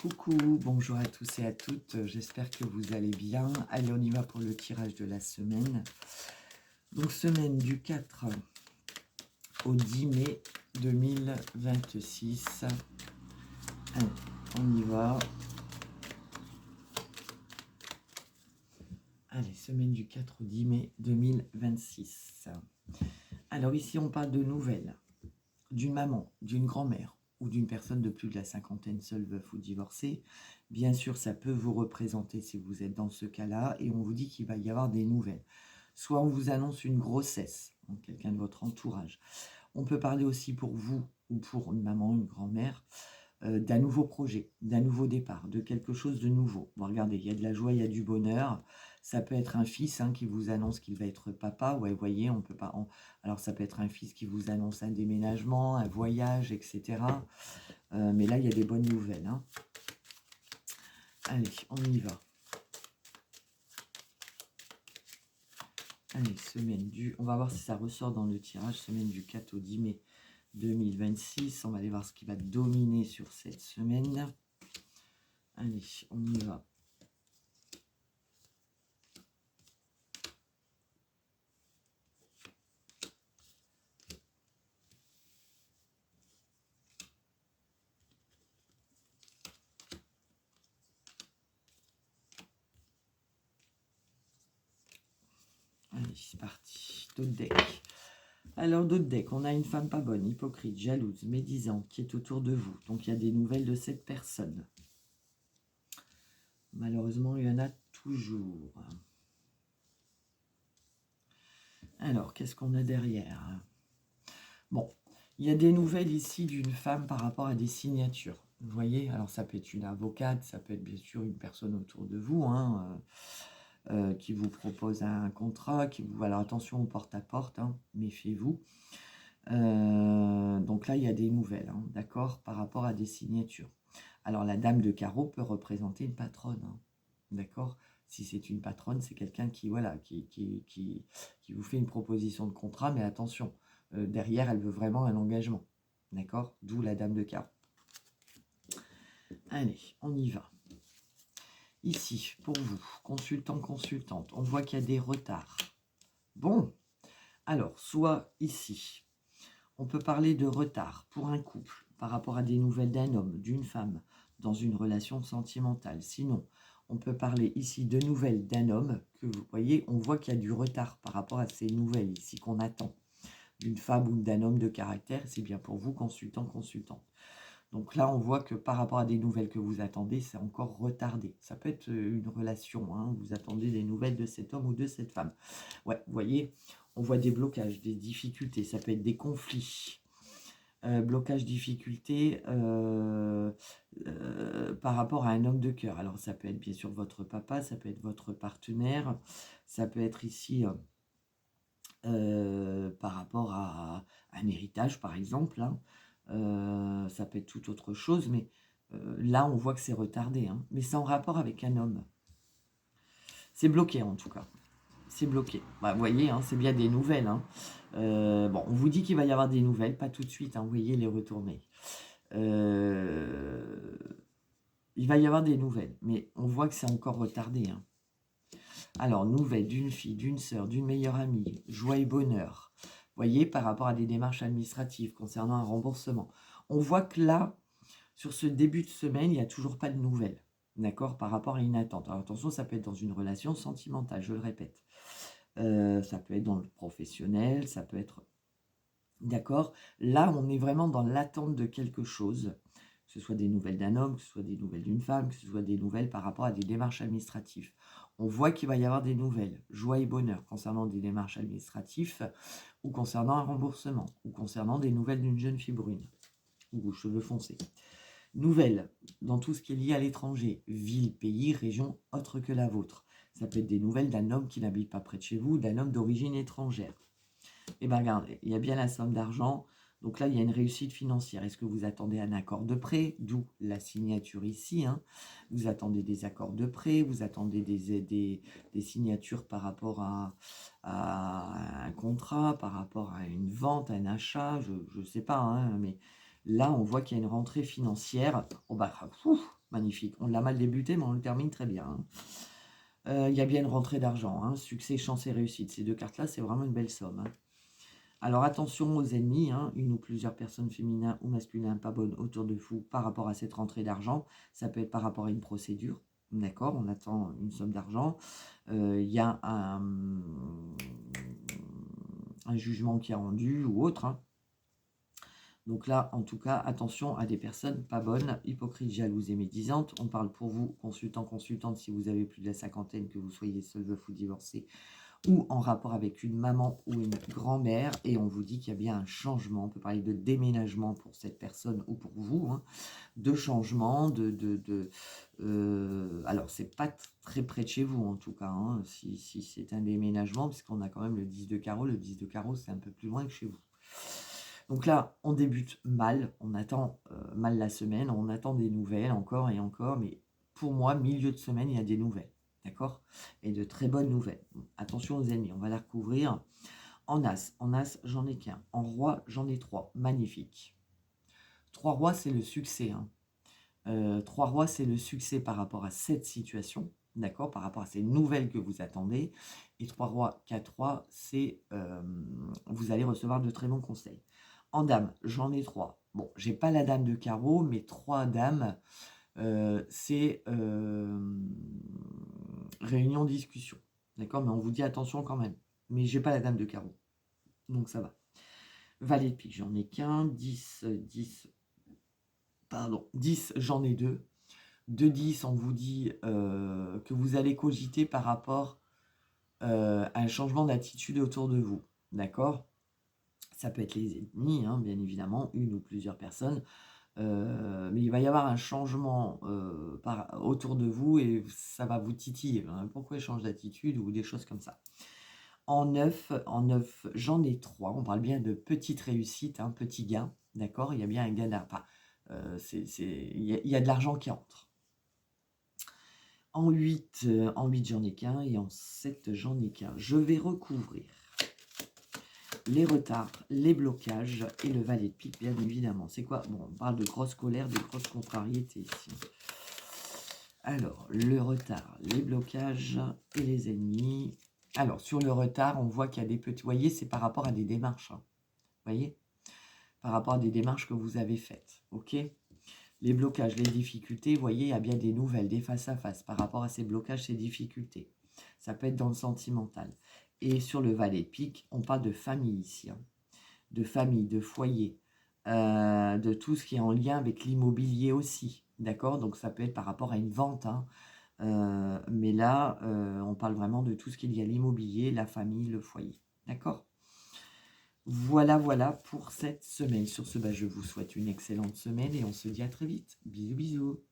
Coucou, bonjour à tous et à toutes, j'espère que vous allez bien. Allez, on y va pour le tirage de la semaine. Donc, semaine du 4 au 10 mai 2026. Allez, on y va. Allez, semaine du 4 au 10 mai 2026. Alors ici, on parle de nouvelles d'une maman, d'une grand-mère ou d'une personne de plus de la cinquantaine, seule, veuf ou divorcée. Bien sûr, ça peut vous représenter si vous êtes dans ce cas-là, et on vous dit qu'il va y avoir des nouvelles. Soit on vous annonce une grossesse, donc quelqu'un de votre entourage. On peut parler aussi pour vous ou pour une maman, une grand-mère, d'un nouveau projet, d'un nouveau départ, de quelque chose de nouveau. Bon, regardez, il y a de la joie, il y a du bonheur. Ça peut être un fils qui vous annonce qu'il va être papa. Ouais, vous voyez, on peut pas. Alors, ça peut être un fils qui vous annonce un déménagement, un voyage, etc. Mais là, il y a des bonnes nouvelles. Allez, on y va. Allez, semaine du... On va voir si ça ressort dans le tirage. Semaine du 4 au 10 mai 2026. On va aller voir ce qui va dominer sur cette semaine. Allez, on y va. Allez, c'est parti. D'autres decks. Alors, d'autres decks. On a une femme pas bonne, hypocrite, jalouse, médisante, qui est autour de vous. Donc, il y a des nouvelles de cette personne. Malheureusement, il y en a toujours. Alors, qu'est-ce qu'on a derrière? Bon, il y a des nouvelles ici d'une femme par rapport à des signatures. Vous voyez, alors ça peut être une avocate, ça peut être bien sûr une personne autour de vous, qui vous propose un contrat, qui vous... Alors attention au porte-à-porte, méfiez-vous. Donc là, il y a des nouvelles, d'accord, par rapport à des signatures. Alors la dame de carreau peut représenter une patronne, d'accord. Si c'est une patronne, c'est quelqu'un qui, voilà, qui vous fait une proposition de contrat, mais attention, derrière, elle veut vraiment un engagement, d'accord, d'où la dame de carreau. Allez, on y va. Ici, pour vous, consultant, consultante, on voit qu'il y a des retards. Bon, alors, soit ici, on peut parler de retard pour un couple par rapport à des nouvelles d'un homme, d'une femme, dans une relation sentimentale. Sinon, on peut parler ici de nouvelles d'un homme, que vous voyez, on voit qu'il y a du retard par rapport à ces nouvelles ici qu'on attend, d'une femme ou d'un homme de caractère. C'est bien pour vous, consultant, consultante. Donc là, on voit que par rapport à des nouvelles que vous attendez, c'est encore retardé. Ça peut être une relation, vous attendez des nouvelles de cet homme ou de cette femme. Ouais, vous voyez, on voit des blocages, des difficultés, ça peut être des conflits. Blocage, difficulté par rapport à un homme de cœur. Alors ça peut être bien sûr votre papa, ça peut être votre partenaire, ça peut être ici par rapport à un héritage par exemple, ça peut être toute autre chose, mais là on voit que c'est retardé, mais c'est en rapport avec un homme. C'est bloqué en tout cas. C'est bloqué. Bah, vous voyez, c'est bien des nouvelles. Bon, on vous dit qu'il va y avoir des nouvelles, pas tout de suite, vous voyez, les retourner. Il va y avoir des nouvelles, mais on voit que c'est encore retardé. Alors, nouvelles d'une fille, d'une sœur, d'une meilleure amie, joie et bonheur. Vous voyez, par rapport à des démarches administratives concernant un remboursement. On voit que là, sur ce début de semaine, il n'y a toujours pas de nouvelles. D'accord, par rapport à une attente. Alors attention, ça peut être dans une relation sentimentale, je le répète. Ça peut être dans le professionnel, ça peut être... D'accord. Là, on est vraiment dans l'attente de quelque chose, que ce soit des nouvelles d'un homme, que ce soit des nouvelles d'une femme, que ce soit des nouvelles par rapport à des démarches administratives. On voit qu'il va y avoir des nouvelles, joie et bonheur, concernant des démarches administratives, ou concernant un remboursement, ou concernant des nouvelles d'une jeune fille brune, ou aux cheveux foncés. Nouvelles dans tout ce qui est lié à l'étranger, ville, pays, région autre que la vôtre. Ça peut être des nouvelles d'un homme qui n'habite pas près de chez vous, d'un homme d'origine étrangère. Et bien regardez, il y a bien la somme d'argent. Donc là, il y a une réussite financière. Est-ce que vous attendez un accord de prêt? D'où la signature ici. Vous attendez des accords de prêt, vous attendez des signatures par rapport à un contrat, par rapport à une vente, un achat, je ne sais pas, mais Là, on voit qu'il y a une rentrée financière. Oh bah, ouf, magnifique. On l'a mal débuté, mais on le termine très bien, hein. Il y a bien une rentrée d'argent, hein. Succès, chance et réussite. Ces deux cartes-là, c'est vraiment une belle somme, hein. Alors attention aux ennemis, hein, une ou plusieurs personnes féminines ou masculines pas bonnes autour de vous par rapport à cette rentrée d'argent. Ça peut être par rapport à une procédure, d'accord, on attend une somme d'argent. Il y a un jugement qui est rendu ou autre, hein. Donc là, en tout cas, attention à des personnes pas bonnes, hypocrites, jalouses et médisantes. On parle pour vous, consultant, consultante, si vous avez plus de la cinquantaine, que vous soyez seul, veuf ou divorcé, ou en rapport avec une maman ou une grand-mère, et on vous dit qu'il y a bien un changement. On peut parler de déménagement pour cette personne ou pour vous, hein, de changement, alors c'est pas très près de chez vous en tout cas, hein, si c'est un déménagement, puisqu'on a quand même le 10 de carreau. Le 10 de carreau, c'est un peu plus loin que chez vous. Donc là, on débute mal, on attend mal la semaine, on attend des nouvelles encore et encore, mais pour moi, milieu de semaine, il y a des nouvelles, d'accord? Et de très bonnes nouvelles. Attention aux ennemis, on va la recouvrir. En as, j'en ai qu'un. En roi, j'en ai trois. Magnifique. Trois rois, c'est le succès, hein. Trois rois, c'est le succès par rapport à cette situation, d'accord? Par rapport à ces nouvelles que vous attendez. Et trois rois, quatre rois, c'est vous allez recevoir de très bons conseils. En dame, j'en ai trois. Bon, j'ai pas la dame de carreau, mais trois dames, c'est réunion discussion, d'accord? Mais on vous dit attention quand même. Mais j'ai pas la dame de carreau, donc ça va. Valet de pique, j'en ai qu'un. 10, 10, j'en ai deux. De 10, on vous dit que vous allez cogiter par rapport à un changement d'attitude autour de vous, d'accord? Ça peut être les ennemis, hein, bien évidemment, une ou plusieurs personnes, mais il va y avoir un changement autour de vous et ça va vous titiller, hein. Pourquoi il change d'attitude ou des choses comme ça. En 9, j'en ai 3. On parle bien de petite réussite, hein, petit gain, d'accord? Il y a bien un gain d'argent. Enfin, il y a de l'argent qui entre. En 8, j'en ai qu'un et en 7, j'en ai qu'un. Je vais recouvrir les retards, les blocages et le valet de pique, bien évidemment. C'est quoi? Bon, on parle de grosse colère, de grosses contrariétés ici. Alors, le retard, les blocages et les ennemis. Alors, sur le retard, on voit qu'il y a des petits... Vous voyez, c'est par rapport à des démarches, hein. Vous voyez? Par rapport à des démarches que vous avez faites, ok? Les blocages, les difficultés, vous voyez, il y a bien des nouvelles, des face-à-face par rapport à ces blocages, ces difficultés. Ça peut être dans le sentimental. Et sur le valet de pique, on parle de famille ici, hein. De famille, de foyer, de tout ce qui est en lien avec l'immobilier aussi, d'accord? Donc ça peut être par rapport à une vente, hein. Mais là, on parle vraiment de tout ce qui est lié à l'immobilier, la famille, le foyer, d'accord? Voilà, voilà pour cette semaine. Sur ce, je vous souhaite une excellente semaine et on se dit à très vite. Bisous, bisous.